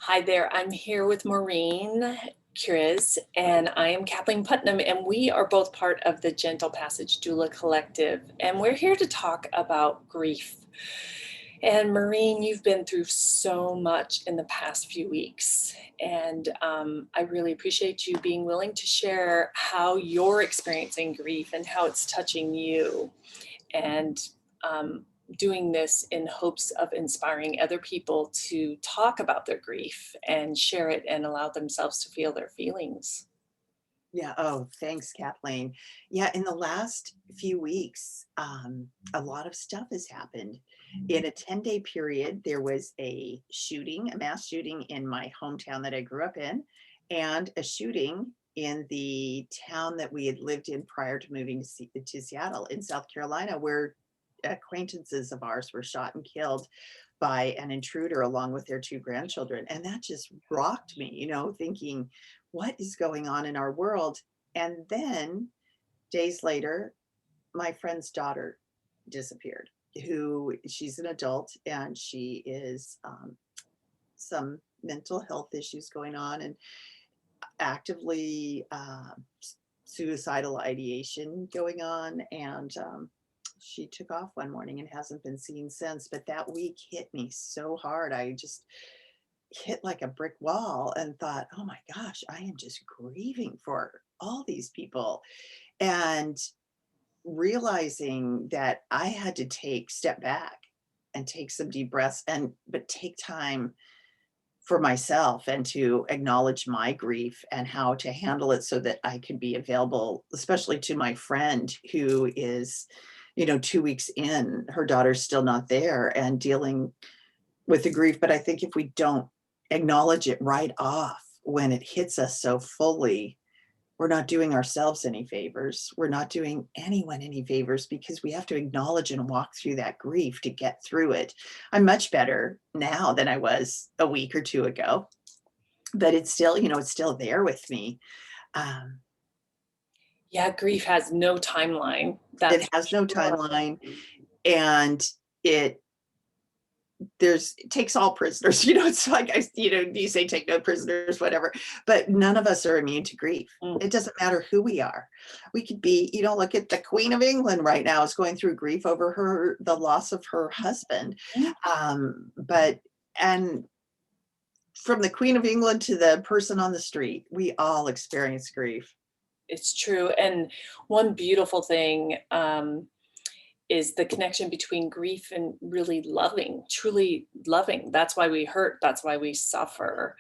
Hi there, I'm here with Maureen Kures, and I am Kathleen Putnam, and we are both part of the Gentle Passage Doula Collective, and we're here to talk about grief. And Maureen, you've been through so much in the past few weeks, and I really appreciate you being willing to share how you're experiencing grief and how it's touching you. And doing this in hopes of inspiring other people to talk about their grief and share it and allow themselves to feel their feelings. Yeah. Oh, thanks, Kathleen. Yeah, in the last few weeks, a lot of stuff has happened. In a 10-day period, there was a shooting, a mass shooting in my hometown that I grew up in, and a shooting in the town that we had lived in prior to moving to Seattle in South Carolina, where acquaintances of ours were shot and killed by an intruder along with their two grandchildren. And that just rocked me, thinking, what is going on in our world? And then days later, my friend's daughter disappeared, who she's an adult and she is some mental health issues going on and actively suicidal ideation going on. And she took off one morning and hasn't been seen since. But that week hit me so hard. I just hit like a brick wall and thought, oh my gosh, I am just grieving for all these people. And realizing that I had to step back and take some deep breaths but take time for myself and to acknowledge my grief and how to handle it so that I could be available, especially to my friend who is, 2 weeks in, her daughter's still not there and dealing with the grief. But I think if we don't acknowledge it right off when it hits us so fully, we're not doing ourselves any favors. We're not doing anyone any favors because we have to acknowledge and walk through that grief to get through it. I'm much better now than I was a week or two ago, but it's still, it's still there with me. Um, Yeah, grief has no timeline. That's it for has no sure. timeline, and it it takes all prisoners. It's like, you say take no prisoners, whatever, but none of us are immune to grief. Mm. It doesn't matter who we are. We could be, look at the Queen of England right now is going through grief over the loss of her husband. But and from the Queen of England to the person on the street, we all experience grief. It's true. And one beautiful thing is the connection between grief and really loving, truly loving. That's why we hurt. That's why we suffer.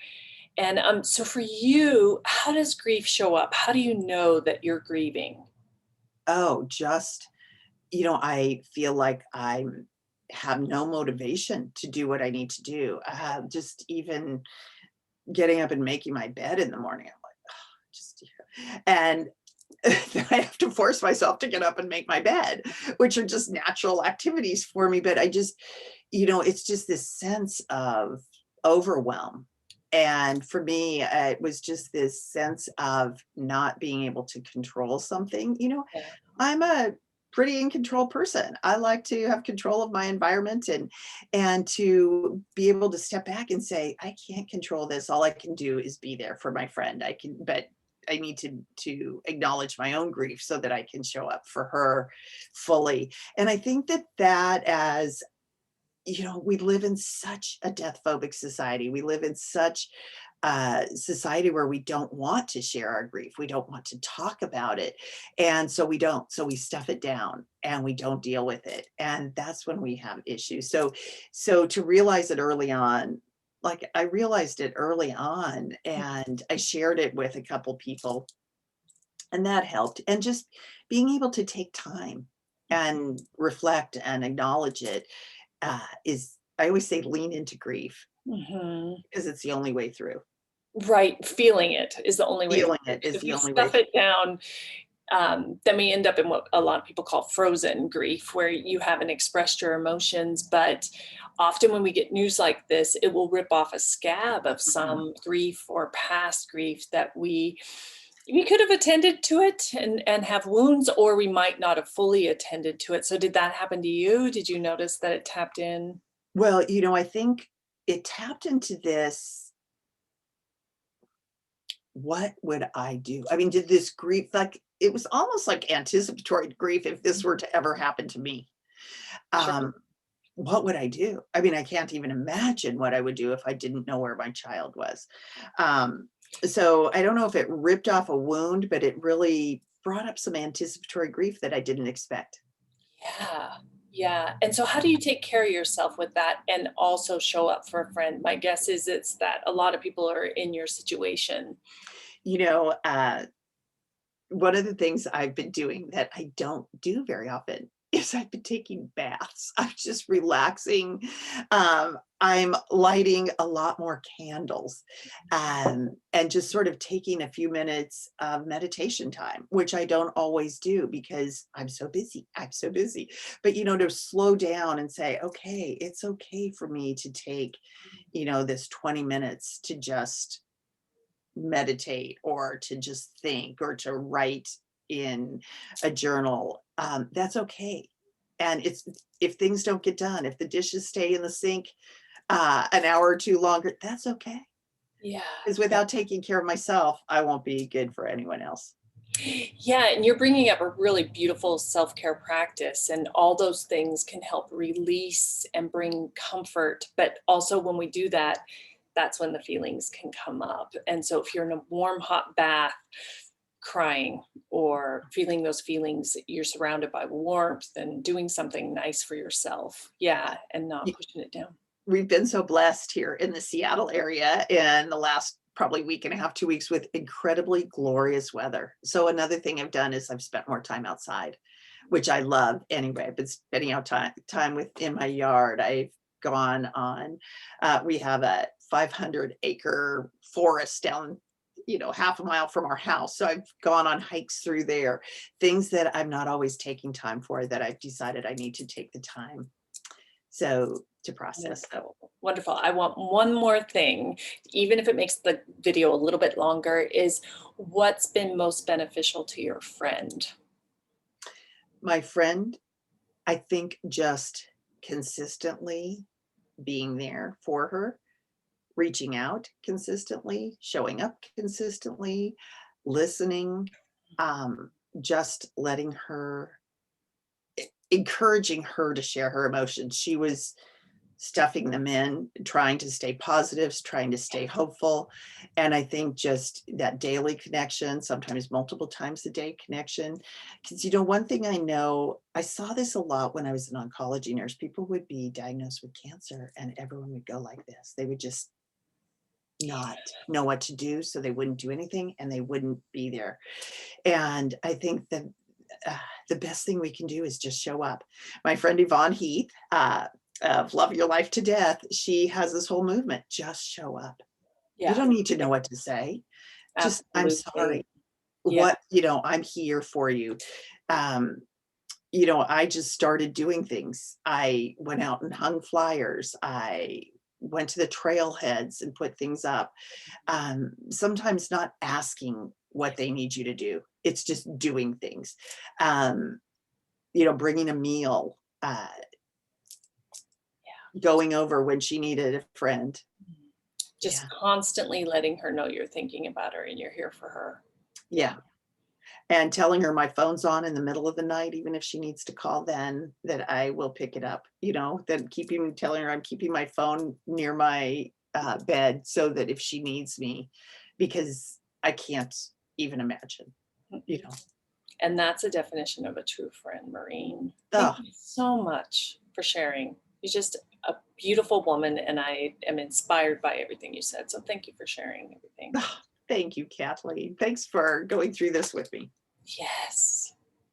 And so for you, how does grief show up? How do you know that you're grieving? Oh, just, I feel like I have no motivation to do what I need to do. Just even getting up and making my bed in the morning, I'm like, oh, just, and I have to force myself to get up and make my bed, which are just natural activities for me. But I just, it's just this sense of overwhelm. And for me, it was just this sense of not being able to control something. Yeah. I'm a pretty in control person. I like to have control of my environment and to be able to step back and say, I can't control this. All I can do is be there for my friend. But I need to acknowledge my own grief so that I can show up for her fully. And I think that as we live in such a death phobic society. We live in such a society where we don't want to share our grief. We don't want to talk about it. And so we don't. So we stuff it down and we don't deal with it. And that's when we have issues. So to realize it early on, like I realized it early on and I shared it with a couple people and that helped. And just being able to take time and reflect and acknowledge it is, I always say, lean into grief Mhm. because it's the only way through. Right, feeling it is the only way through, Feeling it because is if the we only way stuff through. it down, then we end up in what a lot of people call frozen grief, where you haven't expressed your emotions. But often when we get news like this, it will rip off a scab of Mhm. some grief or past grief that we could have attended to it and have wounds, or we might not have fully attended to it. So did that happen to you? Did you notice that it tapped in? Well, I think it tapped into this. what would I do? I mean, did this grief, like, it was almost like anticipatory grief if this were to ever happen to me. Sure. Um, what would I do? I mean, I can't even imagine what I would do if I didn't know where my child was. Um, so I don't know if it ripped off a wound, but it really brought up some anticipatory grief that I didn't expect. Yeah. Yeah. And so how do you take care of yourself with that and also show up for a friend? My guess is it's that a lot of people are in your situation. You know, one of the things I've been doing that I don't do very often is I've been taking baths. I'm just relaxing. I'm lighting a lot more candles, and just sort of taking a few minutes of meditation time, which I don't always do because I'm so busy. I'm so busy. But, to slow down and say, okay, it's okay for me to take, this 20 minutes to just meditate or to just think or to write in a journal, that's okay. And it's if things don't get done, if the dishes stay in the sink an hour or two longer, that's okay. Yeah. Because Yeah. without taking care of myself, I won't be good for anyone else. Yeah, and you're bringing up a really beautiful self-care practice, and all those things can help release and bring comfort. But also, when we do that, that's when the feelings can come up. And so, if you're in a warm, hot bath, crying or feeling those feelings, you're surrounded by warmth and doing something nice for yourself. Yeah, and not Y- pushing it down. We've been so blessed here in the Seattle area in the last probably week and a half, 2 weeks with incredibly glorious weather. So another thing I've done is I've spent more time outside, which I love anyway. I've been spending out time within my yard. I've gone on, we have a 500-acre forest down, half a mile from our house. So I've gone on hikes through there, things that I'm not always taking time for that I've decided I need to take the time so to process. So Wonderful. Wonderful. I want one more thing, even if it makes the video a little bit longer, is what's been most beneficial to your friend? my friend, I think just consistently being there for her, reaching out consistently, showing up consistently, listening, just letting her, encouraging her to share her emotions. She was stuffing them in, trying to stay positive, trying to stay hopeful. And I think just that daily connection, sometimes multiple times a day connection. Because, one thing I know, I saw this a lot when I was an oncology nurse. People would be diagnosed with cancer and everyone would go like this. They would just not know what to do. So they wouldn't do anything and they wouldn't be there. And I think that uh, the best thing we can do is just show up. My friend Yvonne Heath, of Love Your Life to Death, she has this whole movement, just show up. You Yeah, don't need to know what to say. Just, I'm absolutely. sorry. Yeah. I'm here for you. Um, I just started doing things. I went out and hung flyers. I went to the trailheads and put things up. Sometimes not asking what they need you to do. It's just doing things. Um, bringing a meal, going over when she needed a friend. Yeah. Just constantly letting her know you're thinking about her and you're here for her. Yeah. Yeah. And telling her my phone's on in the middle of the night, even if she needs to call then, that I will pick it up, then telling her I'm keeping my phone near my bed so that if she needs me, because I can't even imagine, you know. And that's a definition of a true friend, Maureen. Thank Oh, you so much for sharing. You're just a beautiful woman, and I am inspired by everything you said. So thank you for sharing everything. thank you, Kathleen. Thanks for going through this with me. Yes.